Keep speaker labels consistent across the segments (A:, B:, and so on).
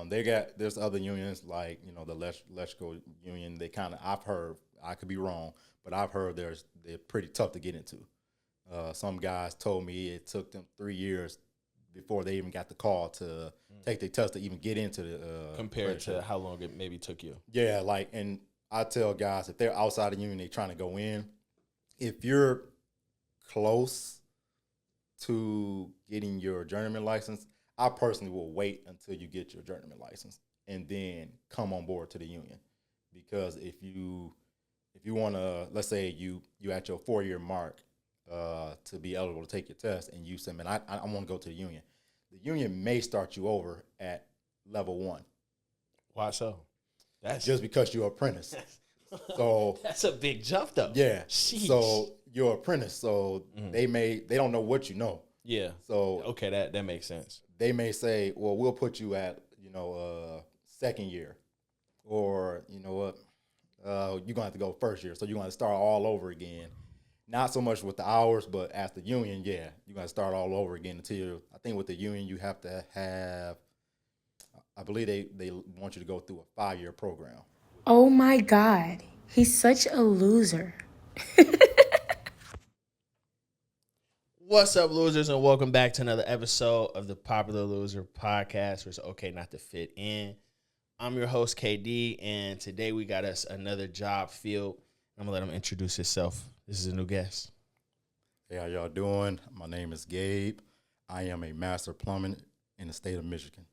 A: There's other unions like the electrical union. They kind of I've heard, I could be wrong, but I've heard they're pretty tough to get into. Some guys told me it took them 3 years before they even got the call to take their test to even get into the
B: compared to how long it maybe took you.
A: Yeah, and I tell guys if they're outside the union, they trying to go in. If you're close to getting your journeyman license, I personally will wait until you get your journeyman license and then come on board to the union. Because if you want to, let's say you at your 4-year mark to be eligible to take your test, and you say, man, I want to go to the union. The union may start you over at level 1.
B: Why so?
A: That's just because you're apprentice. So
B: that's a big jump, though.
A: Yeah.
B: Sheesh.
A: So you're apprentice. So they don't know what you know.
B: Yeah.
A: So
B: okay, that makes sense.
A: They may say, well, we'll put you at 2nd year, or you know what, you're gonna have to go 1st year. So you're gonna start all over again. Not so much with the hours, but as the union, yeah, you're gonna start all over again until I think with the union you have to have. I believe they want you to go through a 5-year program.
C: Oh my God, he's such a loser.
B: What's up, losers, and welcome back to another episode of the Popular Loser Podcast, where it's okay not to fit in. I'm your host, KD, and today we got us another job field. I'm going to let him introduce himself. This is a new guest.
A: Hey, how y'all doing? My name is Gabe. I am a master plumber in the state of Michigan.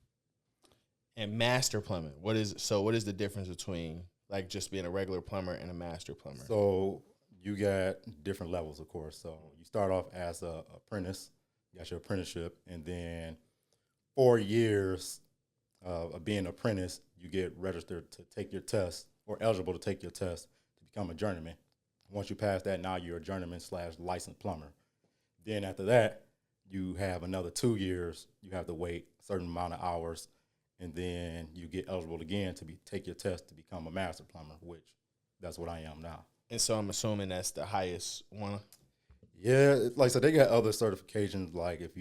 B: And master plumbing, what is the difference between like just being a regular plumber and a master plumber?
A: So you got different levels, of course. So you start off as a apprentice, you got your apprenticeship, and then 4 years of being an apprentice, you get registered to take your test or eligible to take your test to become a journeyman. Once you pass that, now you're a journeyman / licensed plumber. Then after that, you have another 2 years. You have to wait a certain amount of hours, and then you get eligible again to take your test to become a master plumber, which that's what I am now.
B: And so I'm assuming that's the highest one.
A: Yeah, like I said, they got other certifications. Like if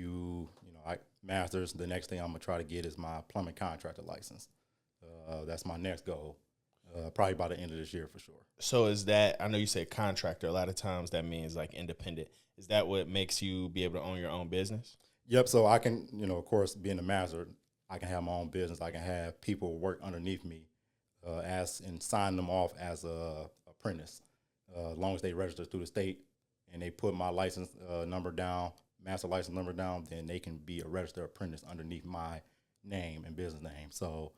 A: masters, the next thing I'm gonna try to get is my plumbing contractor license. That's my next goal. Probably by the end of this year for sure.
B: So is that, I know you say contractor, a lot of times that means like independent. Is that what makes you be able to own your own business?
A: Yep. So I can, of course, being a master, I can have my own business. I can have people work underneath me and sign them off as a apprentice. As long as they register through the state and they put my license number down, master license number down, then they can be a registered apprentice underneath my name and business name. So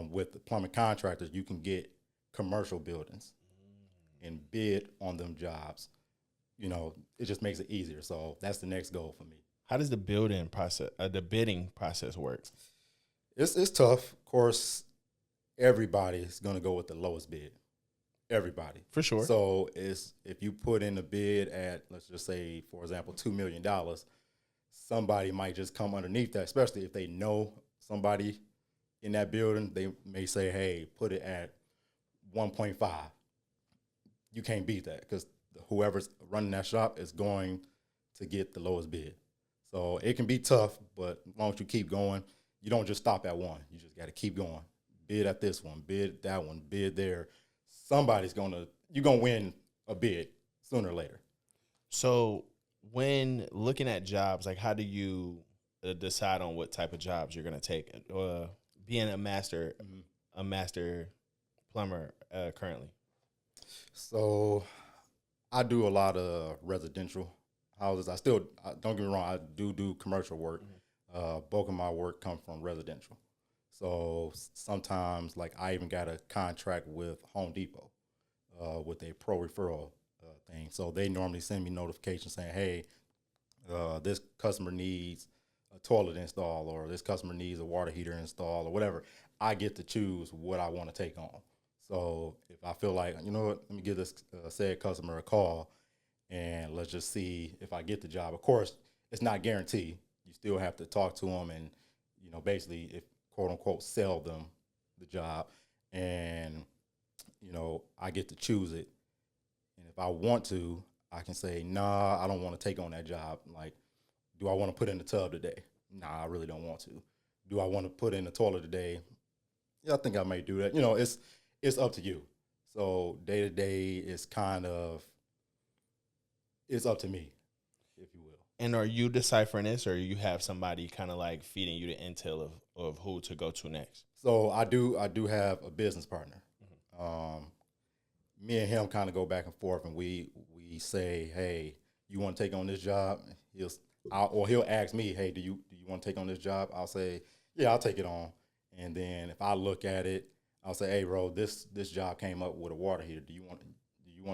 A: with the plumbing contractors, you can get commercial buildings and bid on them jobs. It just makes it easier. So that's the next goal for me.
B: How does the bidding process work?
A: It's tough. Of course, everybody's going to go with the lowest bid. Everybody.
B: For sure.
A: So if you put in a bid at, let's just say, for example, $2 million, somebody might just come underneath that, especially if they know somebody in that building. They may say, hey, put it at 1.5. You can't beat that because whoever's running that shop is going to get the lowest bid. So it can be tough, but as long as you keep going, you don't just stop at one. You just got to keep going. Bid at this one, bid that one, bid there. You're going to win a bid sooner or later.
B: So when looking at jobs, like how do you decide on what type of jobs you're going to take? Being a master plumber currently.
A: So I do a lot of residential houses. Don't get me wrong, I do commercial work. Bulk of my work comes from residential. So sometimes, like I even got a contract with Home Depot with a pro referral thing. So they normally send me notifications saying, hey, this customer needs a toilet installed, or this customer needs a water heater installed, or whatever. I get to choose what I want to take on. So if I feel like, you know what, let me give this said customer a call, and let's just see if I get the job. Of course, it's not guaranteed. You still have to talk to them and, basically, if quote unquote, sell them the job. And, I get to choose it. And if I want to, I can say, nah, I don't want to take on that job. Like, do I want to put in the tub today? Nah, I really don't want to. do I want to put in the toilet today? Yeah, I think I may do that. It's up to you. So day to day is it's up to me, if you will.
B: And are you deciphering this, or you have somebody kind of like feeding you the intel of who to go to next?
A: So I do have a business partner. Me and him kind of go back and forth, and we say, hey, you want to take on this job? He'll ask me, hey, do you want to take on this job? I'll say, yeah, I'll take it on. And then if I look at it, I'll say, hey, bro, this job came up with a water heater. Do you want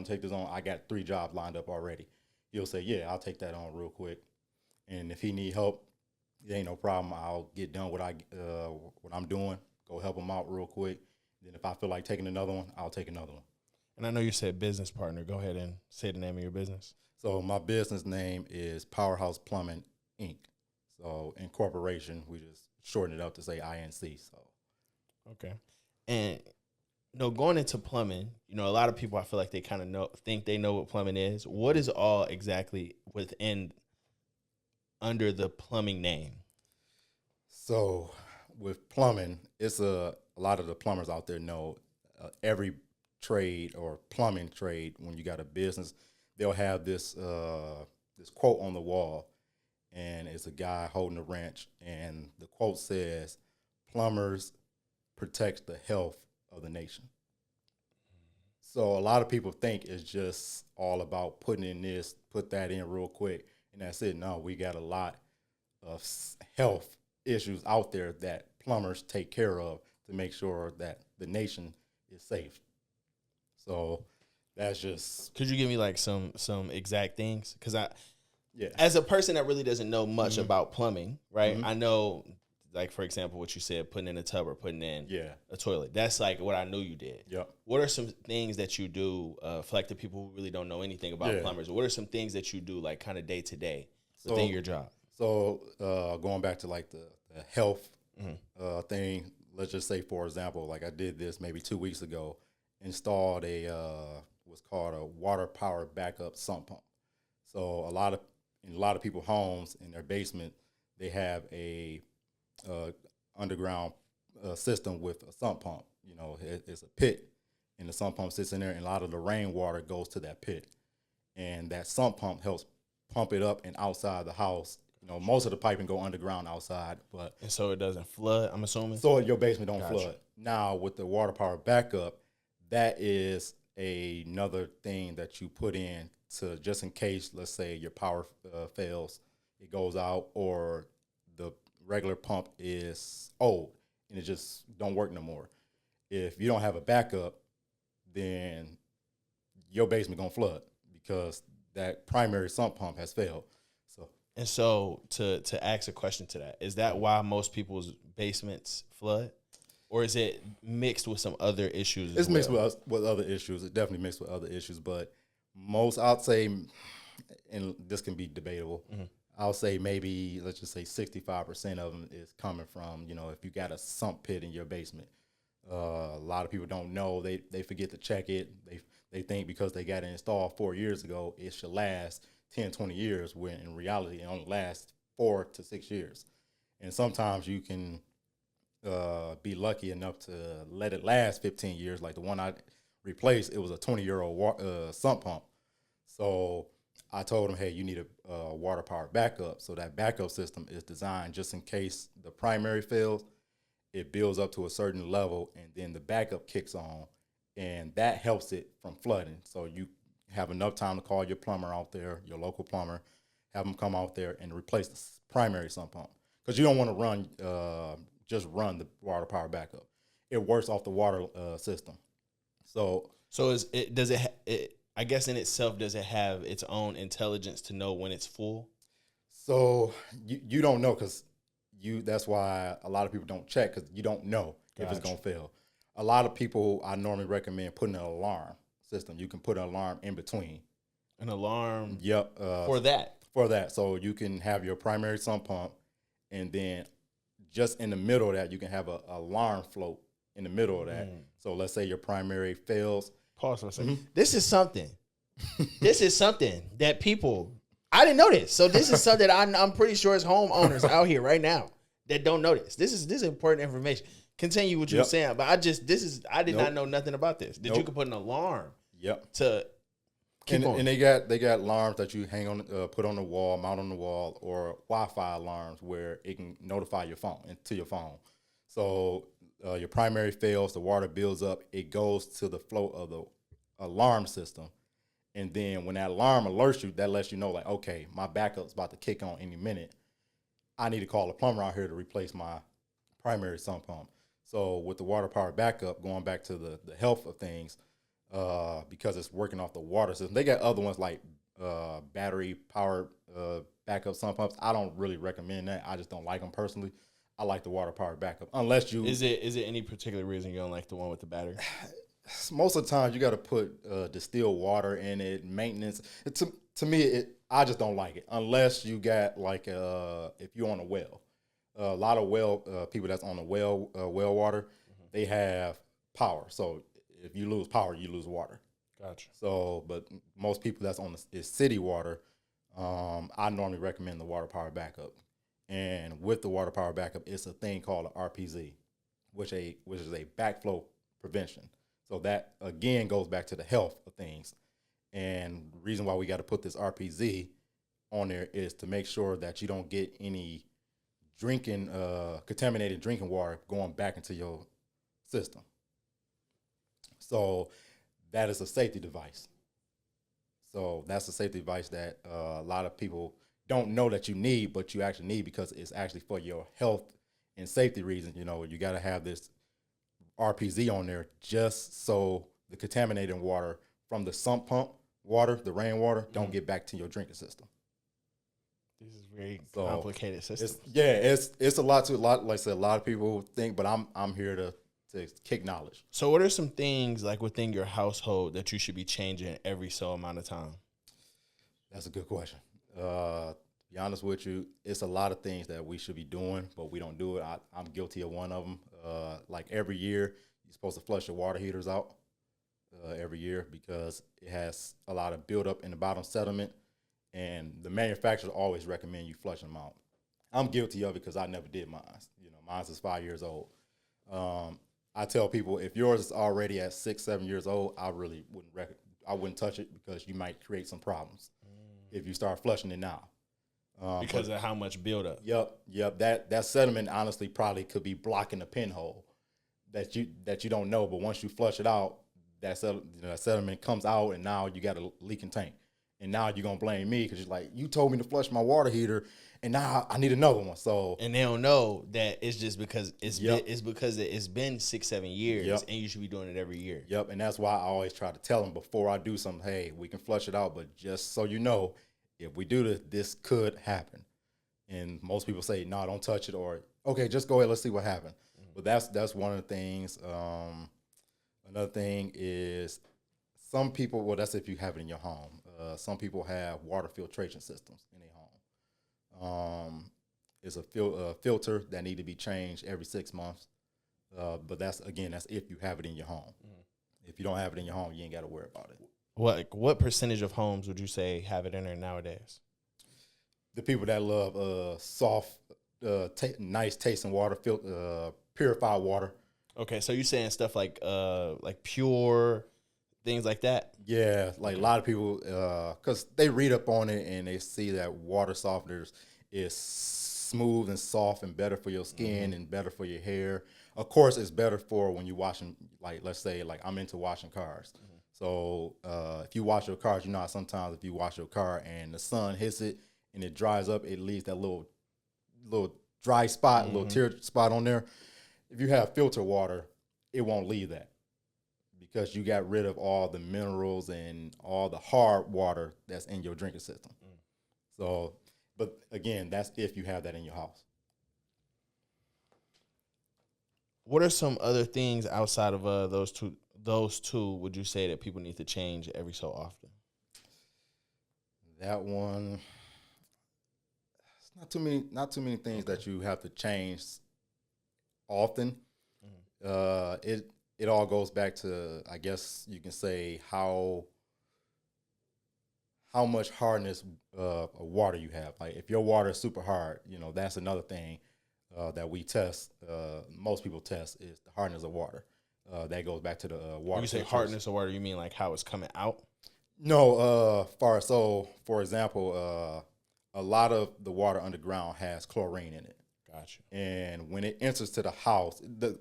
A: to take this on? I got 3 jobs lined up already. He'll say, yeah, I'll take that on real quick. And if he need help, it ain't no problem. I'll get done what I'm doing, go help him out real quick. Then if I feel like taking another one, I'll take another one.
B: And I know you said business partner. Go ahead and say the name of your business.
A: So my business name is Powerhouse Plumbing, Inc. So in corporation, we just shorten it up to say INC. So,
B: okay. And going into plumbing, a lot of people I feel like they kind of think they know what plumbing is. What is all exactly under the plumbing name?
A: So with plumbing, it's a lot of the plumbers out there know every trade or plumbing trade. When you got a business, they'll have this quote on the wall, and it's a guy holding a wrench, and the quote says, "Plumbers protect the health of the nation." So a lot of people think it's just all about putting in this, put that in real quick, and that's it. No, we got a lot of health issues out there that plumbers take care of to make sure that the nation is safe. So that's just.
B: Could you give me like some exact things? Because as a person that really doesn't know much about plumbing, right? I know, like, for example, what you said, putting in a tub or putting in a toilet. That's like what I knew you did.
A: Yep.
B: What are some things that you do for like the people who really don't know anything about plumbers? What are some things that you do like kind of day to day within your job?
A: So going back to like the health thing, let's just say, for example, like I did this maybe 2 weeks ago, installed what's called a water power backup sump pump. So in a lot of people's homes, in their basement, they have a underground system with a sump pump. It's a pit, and the sump pump sits in there, and a lot of the rainwater goes to that pit, and that sump pump helps pump it up and outside the house. Most of the piping go underground outside, and
B: so it doesn't flood, I'm assuming.
A: So your basement don't flood. Now with the water power backup, that is another thing that you put in to just in case, let's say your power fails, it goes out, or the regular pump is old and it just don't work no more. If you don't have a backup, then your basement gonna flood because that primary sump pump has failed.
B: So to ask a question to that, is that why most people's basements flood? Or is it mixed with some other issues?
A: It's mixed with other issues. It's definitely mixed with other issues. But most, I'd say, and this can be debatable, I'll say maybe, let's just say 65% of them is coming from, if you got a sump pit in your basement. A lot of people don't know. They forget to check it. They think because they got it installed 4 years ago, it should last 10, 20 years, when in reality, it only lasts 4 to 6 years. And sometimes you can be lucky enough to let it last 15 years. Like the one I replaced, it was a 20-year-old sump pump. So I told him, hey, you need a water power backup. So that backup system is designed just in case the primary fails, it builds up to a certain level, and then the backup kicks on, and that helps it from flooding. So you have enough time to call your plumber out there, your local plumber, have them come out there and replace the primary sump pump. Because you don't want to just run the water power backup. It works off the water system. So I guess in itself, does it have its own intelligence to know when it's full? So you don't know, because that's why a lot of people don't check, because you don't know if it's going to fail. A lot of people, I normally recommend putting an alarm system. You can put an alarm in between.
B: An alarm?
A: Yep.
B: For that?
A: For that. So you can have your primary sump pump, and then just in the middle of that, you can have an alarm float in the middle of that. So let's say your primary fails.
B: Pause for a second. This is something. This is something that people, I didn't know this. So this is something I'm pretty sure as homeowners out here right now that don't know this. This is important information. Continue what you were saying, but I did not know nothing about this. That you could put an alarm.
A: Yep.
B: To keep on.
A: And they got alarms that you hang on, put on the wall, mount on the wall, or Wi-Fi alarms where it can notify your phone to your phone. So your primary fails, the water builds up, it goes to the flow of the alarm system. And then when that alarm alerts you, that lets you know, like, okay, my backup's about to kick on any minute. I need to call a plumber out here to replace my primary sump pump. So with the water power backup, going back to the health of things, because it's working off the water system. They got other ones like battery powered backup sump pumps. I don't really recommend that. I just don't like them personally. I like the water powered backup. Unless you
B: is it any particular reason you don't like the one with the battery?
A: Most of the time, you got to put distilled water in it. Maintenance. To me, I just don't like it unless you got like if you're on a well. A lot of well people that's on the well water, they have power. So if you lose power, you lose water.
B: Gotcha.
A: So, but most people that's on is city water. I normally recommend the water power backup, and with the water power backup, it's a thing called an RPZ, which is a backflow prevention. So that again goes back to the health of things, and the reason why we got to put this RPZ on there is to make sure that you don't get any contaminated drinking water going back into your system. So that is a safety device. So that's a safety device that a lot of people don't know that you need, but you actually need because it's actually for your health and safety reasons. You know, you got to have this RPZ on there just so the contaminated water from the sump pump water, the rainwater, don't get back to your drinking system.
B: This is very complicated system.
A: It's a lot. Like I said, a lot of people think, but I'm here to kick knowledge.
B: So what are some things like within your household that you should be changing every so amount of time?
A: That's a good question. To be honest with you, it's a lot of things that we should be doing, but we don't do it. I'm guilty of one of them. Like every year, you're supposed to flush your water heaters out every year because it has a lot of buildup in the bottom sediment, and the manufacturers always recommend you flushing them out. I'm guilty of it because I never did mine. You know, mine is 5 years old. I tell people if yours is already at 6-7 years old, I really wouldn't touch it because you might create some problems if you start flushing it now.
B: Because of how much buildup.
A: Yep. That sediment honestly probably could be blocking the pinhole that you don't know. But once you flush it out, that sediment comes out, and now you got a leaking tank. And now you're gonna blame me because you're like, you told me to flush my water heater, and now I need another one. So
B: and they don't know that it's just because it's been 6-7 years, and you should be doing it every year.
A: Yep, and that's why I always try to tell them before I do something. Hey, we can flush it out, but just so you know, if we do this could happen. And most people say, no, don't touch it, or okay, just go ahead, let's see what happens. But that's one of the things. Another thing is some people. Well, that's if you have it in your home. Some people have water filtration systems in their home. It's a filter that need to be changed every 6 months. But that's if you have it in your home. If you don't have it in your home, you ain't got to worry about it.
B: What percentage of homes would you say have it in there nowadays?
A: The people that love soft, nice tasting water, purified water.
B: Okay, so you're saying stuff like pure, things like that?
A: Yeah, like a lot of people, because they read up on it and they see that water softeners is smooth and soft and better for your skin and better for your hair. Of course, it's better for when you're washing, like, let's say, like, I'm into washing cars. So if you wash your cars, you know how sometimes if you wash your car and the sun hits it and it dries up, it leaves that little dry spot, little tear spot on there. If you have filter water, it won't leave that because you got rid of all the minerals and all the hard water that's in your drinking system. So, but again, that's if you have that in your house.
B: What are some other things outside of those two would you say that people need to change every so often?
A: That one, it's not too many things that you have to change often. It all goes back to, I guess you can say, how much hardness of water you have. Like if your water is super hard, that's another thing. that we test, most people test, is the hardness of water. That goes back to the water.
B: When you say hardness of water, you mean like how it's coming out?
A: No, for example, a lot of the water underground has chlorine in it.
B: Gotcha.
A: And when it enters to the house, the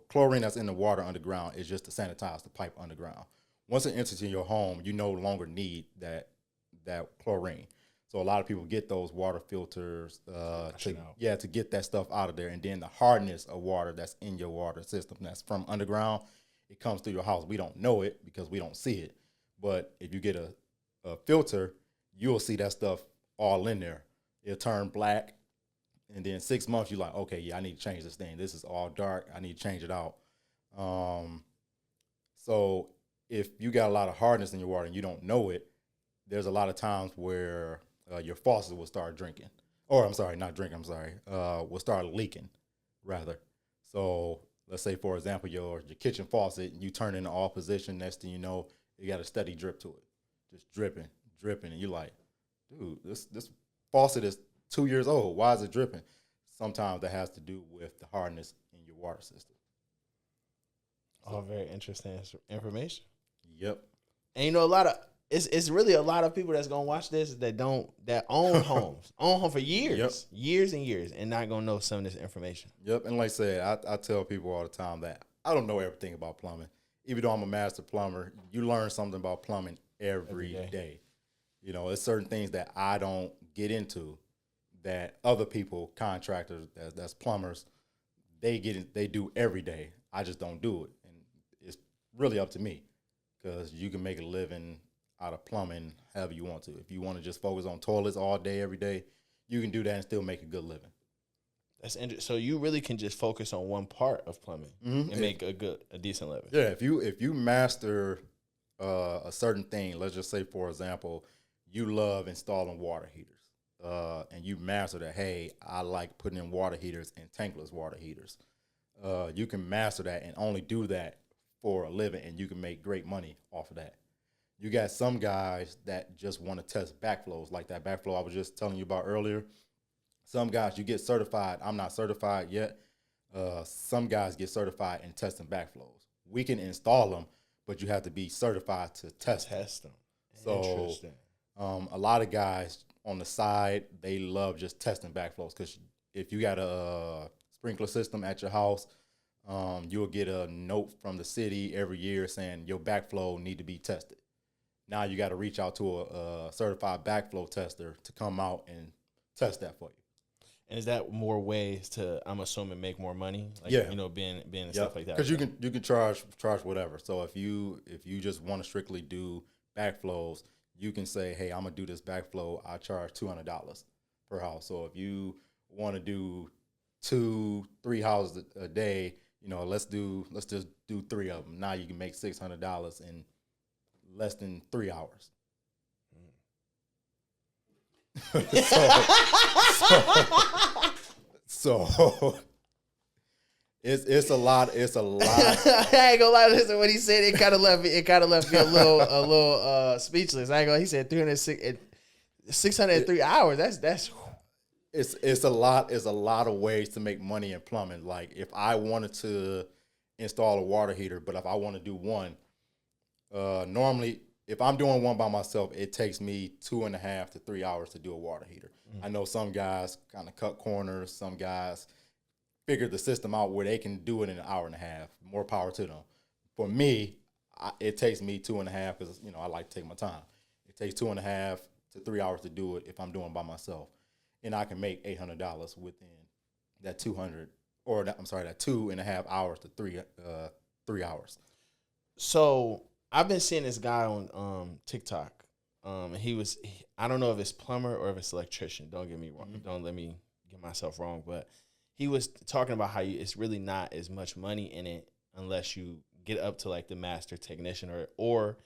A: chlorine that's in the water underground is just to sanitize the pipe underground. Once it enters in your home, you no longer need that chlorine. So a lot of people get those water filters to get that stuff out of there. And then the hardness of water that's in your water system that's from underground, it comes through your house. We don't know it because we don't see it. But if you get a filter, you'll see that stuff all in there. It'll turn black. And then 6 months, you're like, okay, yeah, I need to change this thing. This is all dark. I need to change it out. So if you got a lot of hardness in your water and you don't know it, there's a lot of times where your faucet will start drinking. Or, I'm sorry, not drinking, will start leaking, rather. So let's say, for example, your kitchen faucet, you turn it in the off position. Next thing you know, you got a steady drip to it. Just dripping. And you're like, dude, this faucet is 2 years old. Why is it dripping? Sometimes that has to do with the hardness in your water system.
B: All very interesting information.
A: Yep.
B: And you know, it's really a lot of people that's gonna watch this that own homes, own home for years, years and years, and not gonna know some of this information.
A: Yep. And like I said, I tell people all the time that I don't know everything about plumbing. Even though I'm a master plumber, you learn something about plumbing every day. You know, there's certain things that I don't get into that other people, contractors, that's plumbers, they do every day. I just don't do it. And it's really up to me, because you can make a living out of plumbing however you want to. If you want to just focus on toilets all day, every day, you can do that and still make a good living.
B: That's interesting. So you really can just focus on one part of plumbing and make a decent living.
A: Yeah, if you master a certain thing, let's just say, for example, you love installing water heaters, and you master that. Hey, I like putting in water heaters and tankless water heaters. You can master that and only do that for a living, and you can make great money off of that. You got some guys that just want to test backflows, like that backflow I was just telling you about earlier. Some guys, you get certified. I'm not certified yet. Some guys get certified in testing backflows. We can install them, but you have to be certified to test them. So, interesting. A lot of guys on the side, they love just testing backflows, because if you got a sprinkler system at your house, you'll get a note from the city every year saying your backflow need to be tested. Now you got to reach out to a certified backflow tester to come out and test that for you.
B: And is that more ways to, I'm assuming, make more money? Like,
A: yeah.
B: You know, being and stuff like that.
A: Because you can charge whatever. So if you just want to strictly do backflows, you can say, hey, I'm gonna do this backflow. I charge $200 per house. So if you want to do 2-3 houses a day, you know, let's just do 3 of them. Now you can make $600 in less than 3 hours. So it's a lot.
B: I ain't gonna lie to listen. What he said, it kind of left me a little speechless. I ain't gonna. He said 603 hours. That's.
A: It's a lot. It's a lot of ways to make money in plumbing. Like, if I wanted to install a water heater, but if I want to do one, normally, if I'm doing one by myself, it takes me 2.5 to 3 hours to do a water heater. I know some guys kind of cut corners. Some guys figure the system out where they can do it in an hour and a half. More power to them. For me, it takes me 2.5, because, you know, I like to take my time. It takes 2.5 to 3 hours to do it if I'm doing it by myself, and I can make $800 within that 2.5 hours to 3 hours.
B: So I've been seeing this guy on TikTok. I don't know if it's plumber or if it's electrician. Don't get me wrong. Mm-hmm. Don't let me get myself wrong. But he was talking about how it's really not as much money in it unless you get up to like the master technician or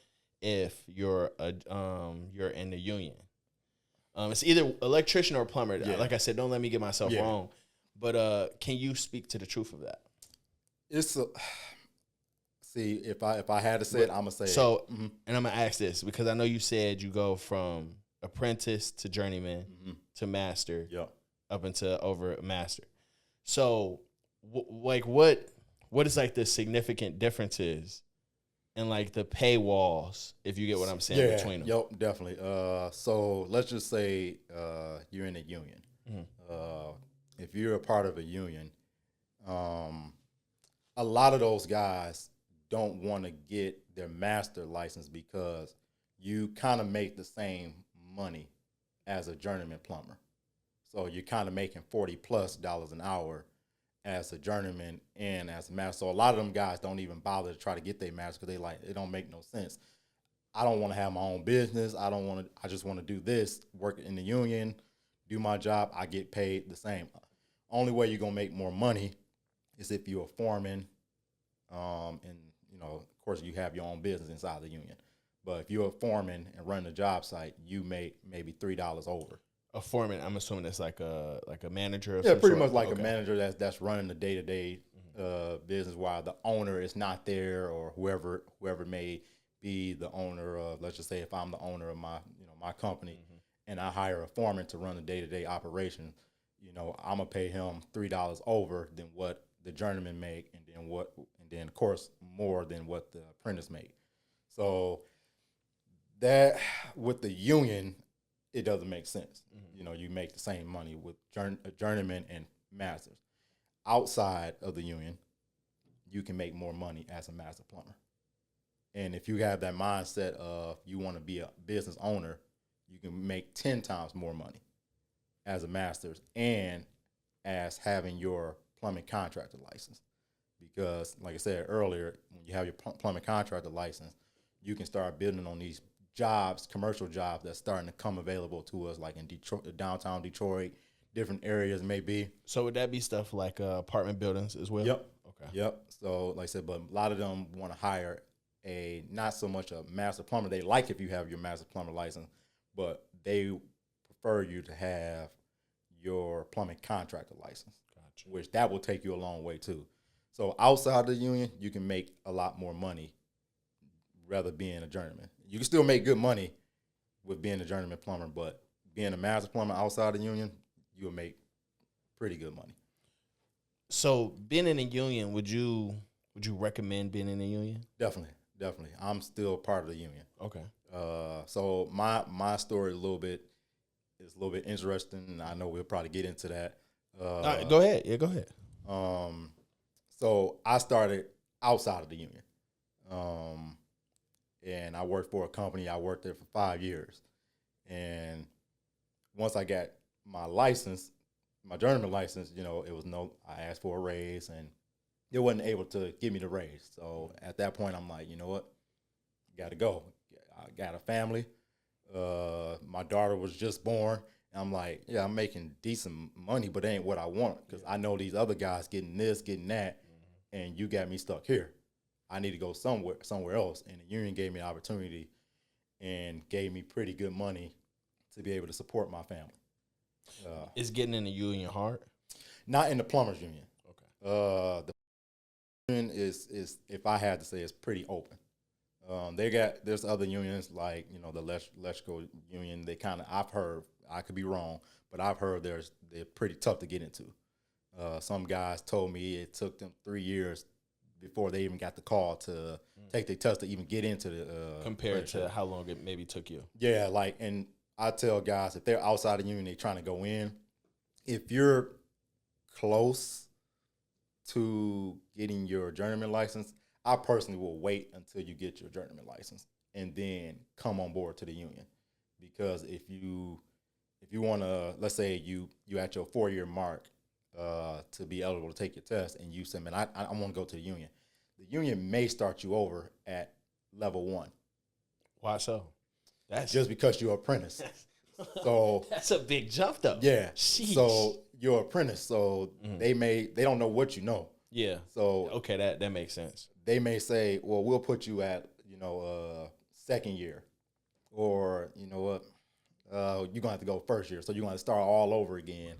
B: if you're in the union. It's either electrician or plumber. Yeah. Like I said, don't let me get myself wrong. But can you speak to the truth of that?
A: See, if I had to say it, I'm gonna say it.
B: So, and I'm gonna ask this because I know you said you go from apprentice to journeyman to master, up into over master. So, what is like the significant differences in like the pay walls, if you get what I'm saying, between them?
A: Yep, definitely. So let's just say you're in a union. If you're a part of a union, a lot of those guys don't want to get their master license because you kind of make the same money as a journeyman plumber. So you're kind of making $40+ an hour as a journeyman and as a master. So a lot of them guys don't even bother to try to get their master because they like it don't make no sense. I don't want to have my own business. I just want to do this, work in the union, do my job. I get paid the same. Only way you're gonna make more money is if you're a foreman, and of course, you have your own business inside the union. But if you're a foreman and running a job site, you make maybe $3 over.
B: A foreman, I'm assuming that's like a manager.
A: Yeah, pretty much like a manager that's running the day-to-day business, while the owner is not there, or whoever may be the owner of. Let's just say if I'm the owner of my company, and I hire a foreman to run the day-to-day operation, I'm gonna pay him $3 over than what the journeyman make, and then of course more than what the apprentice make. So that with the union, it doesn't make sense. You make the same money with journeyman and masters. Outside of the union, you can make more money as a master plumber. And if you have that mindset of you want to be a business owner, you can make 10 times more money as a master's and as having your plumbing contractor license. Because like I said earlier, when you have your plumbing contractor license, you can start building on these jobs, commercial jobs that's starting to come available to us, like in Detroit, downtown Detroit, different areas maybe.
B: So would that be stuff like apartment buildings as well?
A: Yep.
B: Okay.
A: Yep. So like I said, but a lot of them want to hire not so much a master plumber. They like if you have your master plumber license, but they prefer you to have your plumbing contractor license, which that will take you a long way too. So outside of the union, you can make a lot more money rather being a journeyman. You can still make good money with being a journeyman plumber, but being a master plumber outside the union, you'll make pretty good money.
B: So being in a union, would you recommend being in a union?
A: Definitely. I'm still part of the union.
B: Okay.
A: So my story is a little bit interesting. I know we'll probably get into that.
B: Go ahead. Yeah, go ahead.
A: So I started outside of the union. And I worked for a company. I worked there for 5 years. And once I got my license, my journeyman license, I asked for a raise, and they wasn't able to give me the raise. So at that point, I'm like, you know what? Got to go. I got a family. My daughter was just born. And I'm like, yeah, I'm making decent money, but it ain't what I want, because I know these other guys getting this, getting that, and you got me stuck here. I need to go somewhere else. And the union gave me an opportunity and gave me pretty good money to be able to support my family.
B: Is getting in the union hard?
A: Not in the plumbers union.
B: Okay.
A: The union is, if I had to say, is pretty open. There's other unions like, the electrical union. They I've heard, I could be wrong, but I've heard they're pretty tough to get into. Some guys told me it took them 3 years before they even got the call to take their test to even get into the
B: compared to how long it maybe took you.
A: Yeah, and I tell guys, if they're outside the union, they're trying to go in, if you're close to getting your journeyman license, I personally will wait until you get your journeyman license and then come on board to the union. Because if you want to, let's say you at your 4-year mark, to be eligible to take your test, and you say, man, I want to go to the union. The union may start you over at level 1.
B: Why so?
A: That's just because you're an apprentice. So
B: that's a big jump, though.
A: Yeah.
B: Sheesh.
A: So you're an apprentice. So they don't know what you know.
B: Yeah.
A: So
B: okay, that makes sense.
A: They may say, well, we'll put you at 2nd year, or you know what, you're gonna have to go 1st year. So you're gonna start all over again.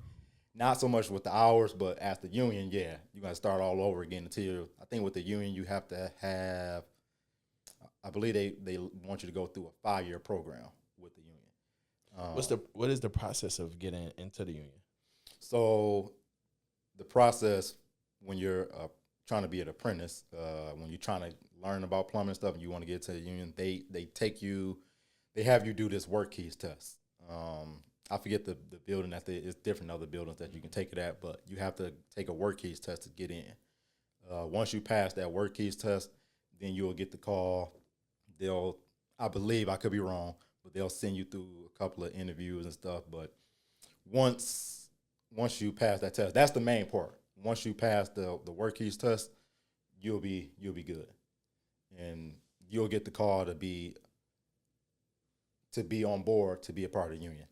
A: Not so much with the hours, but as the union, yeah, you're going to start all over again until, I think with the union, you have to have, I believe they want you to go through a 5-year program with the union.
B: What is the process of getting into the union?
A: So the process when you're trying to be an apprentice, when you're trying to learn about plumbing and stuff, and you want to get to the union, they have you do this work keys test. I forget the building that it's different other buildings that you can take it at, but you have to take a work keys test to get in. Once you pass that work keys test, then you'll get the call. I believe, I could be wrong, but they'll send you through a couple of interviews and stuff. But once you pass that test, that's the main part. Once you pass the work keys test, you'll be good, and you'll get the call to be on board to be a part of the union.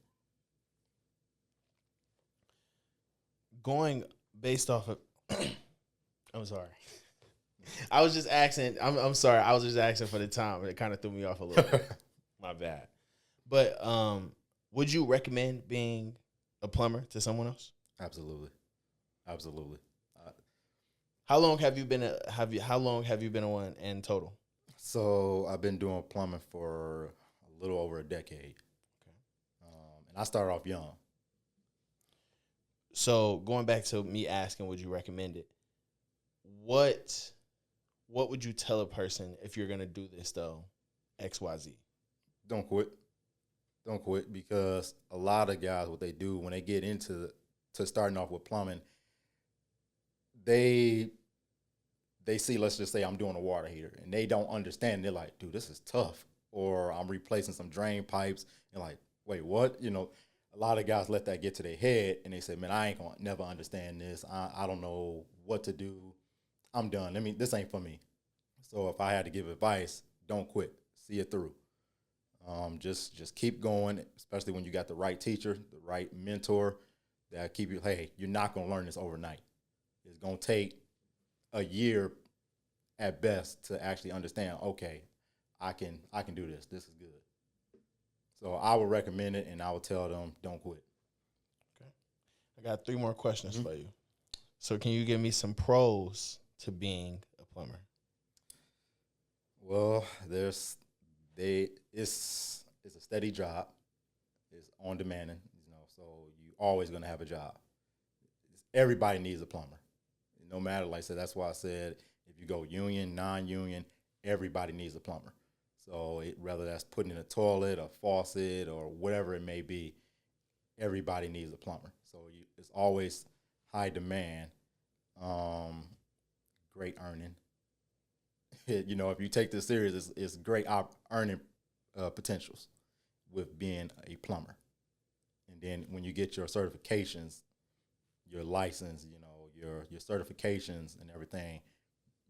B: Going based off of, I'm sorry. I was just asking. I'm sorry. I was just asking for the time. It kind of threw me off a little bit. My bad. But would you recommend being a plumber to someone else?
A: Absolutely.
B: How long have you been one in total?
A: So I've been doing plumbing for a little over a decade. Okay. And I started off young.
B: So going back to me asking, would you recommend it? What would you tell a person if you're gonna do this though? XYZ.
A: Don't quit, because a lot of guys, what they do when they get into starting off with plumbing, they see, let's just say I'm doing a water heater, and they don't understand. They're like, dude, this is tough. Or I'm replacing some drain pipes, and like, wait, what? A lot of guys let that get to their head, and they say, man, I ain't gonna never understand this. I don't know what to do. I'm done. This ain't for me. So if I had to give advice, don't quit. See it through. Just keep going, especially when you got the right teacher, the right mentor that keep you, hey, you're not going to learn this overnight. It's going to take a year at best to actually understand, okay, I can do this. This is good. So I would recommend it, and I would tell them, don't quit.
B: Okay. I got 3 more questions for you. So can you give me some pros to being a plumber?
A: Well, it's a steady job. It's on demanding, so you always going to have a job. Everybody needs a plumber. No matter, like I said, that's why I said if you go union, non-union, everybody needs a plumber. So whether that's putting in a toilet, a faucet, or whatever it may be, everybody needs a plumber. So it's always high demand, great earning. If you take this serious, it's great earning potentials with being a plumber. And then when you get your certifications, your license, your certifications and everything,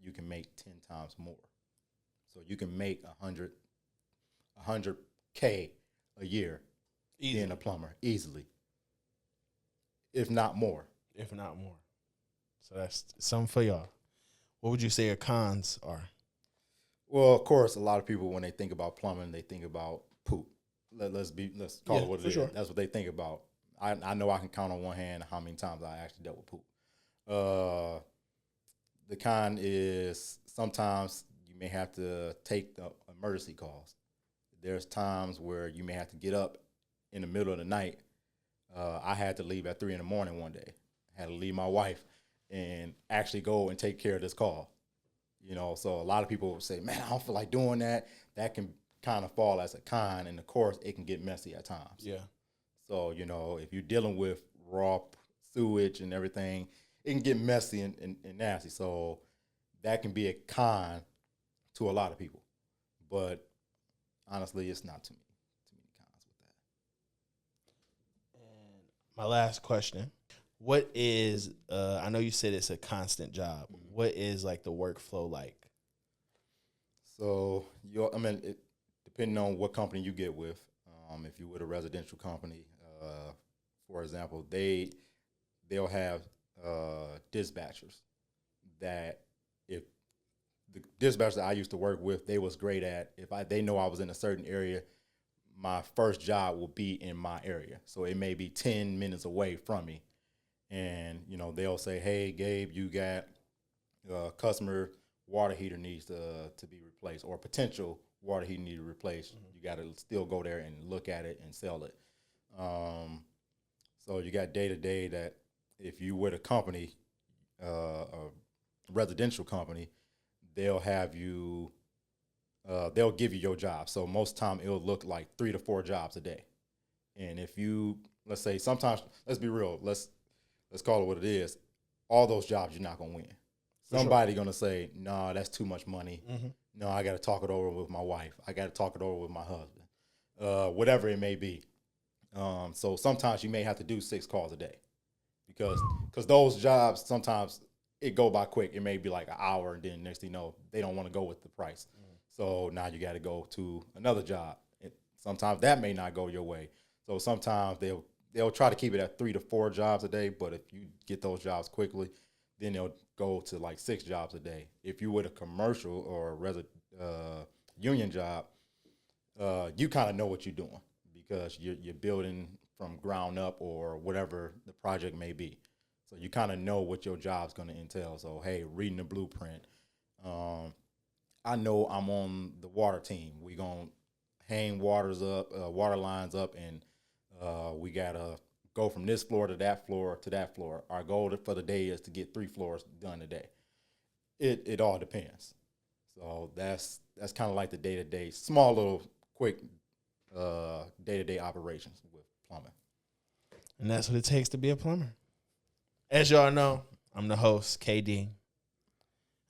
A: you can make 10 times more. So you can make $100K a year being a plumber easily, if not more.
B: So that's something for y'all. What would you say your cons are?
A: Well, of course, a lot of people, when they think about plumbing, they think about poop. Let's call it what it is. Sure. That's what they think about. I know I can count on one hand how many times I actually dealt with poop. The con is sometimes you may have to take the emergency calls. There's times where you may have to get up in the middle of the night. I had to leave at 3 a.m. one day. I had to leave my wife and actually go and take care of this call. So a lot of people say, man, I don't feel like doing that. That can kind of fall as a con, and of course, it can get messy at times.
B: Yeah.
A: So, if you're dealing with raw sewage and everything, it can get messy and nasty. So that can be a con to a lot of people. But honestly, it's not too many cons with that.
B: And my last question. What is, I know you said it's a constant job. What is like the workflow like?
A: So, depending on what company you get with, if you're with a residential company, for example, they'll have dispatchers that if the dispatchers that I used to work with, they was great at, they know I was in a certain area, my first job will be in my area. So it may be 10 minutes away from me. And, they'll say, hey, Gabe, you got a customer water heater needs to be replaced, or potential water heater need to replace. Mm-hmm. You got to still go there and look at it and sell it. So you got day-to-day that if you with a company, a residential company, they'll have you, they'll give you your job. So most time it'll look like 3 to 4 jobs a day. And if you, let's say, sometimes, let's be real, let's call it what it is. All those jobs you're not gonna win. Somebody gonna say, "No, that's too much money. No, I got to talk it over with my wife. I got to talk it over with my husband." Whatever it may be. So sometimes you may have to do 6 calls a day because those jobs sometimes it go by quick. It may be like an hour, and then next thing you know, they don't want to go with the price. So now you got to go to another job. Sometimes that may not go your way. So sometimes they'll try to keep it at 3 to 4 jobs a day. But if you get those jobs quickly, then they'll go to like 6 jobs a day. If you with a commercial or a union job, you kind of know what you're doing because you're building from ground up or whatever the project may be. So you kind of know what your job's going to entail. So, hey, reading the blueprint. I know I'm on the water team. We're going to hang water lines up, and we got to go from this floor to that floor to that floor. Our goal for the day is to get 3 floors done today. It all depends. So that's kind of like the day-to-day, small little quick day-to-day operations with plumbing.
B: And that's what it takes to be a plumber. As y'all know, I'm the host, KD.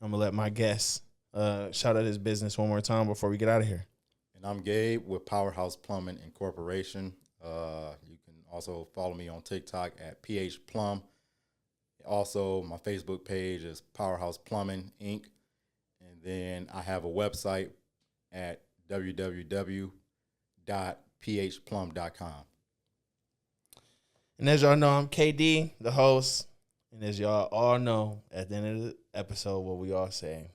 B: I'm going to let my guest shout out his business one more time before we get out of here.
A: And I'm Gabe with Powerhouse Plumbing Incorporation. You can also follow me on TikTok at PHPlum. Also, my Facebook page is Powerhouse Plumbing, Inc. And then I have a website at www.phplum.com.
B: And as y'all know, I'm KD, the host. And as y'all all know, at the end of the episode, what we all say,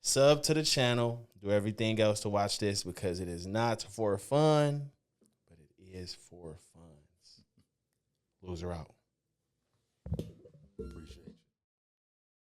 B: sub to the channel, do everything else to watch this because it is not for fun, but it is for funds. Loser out.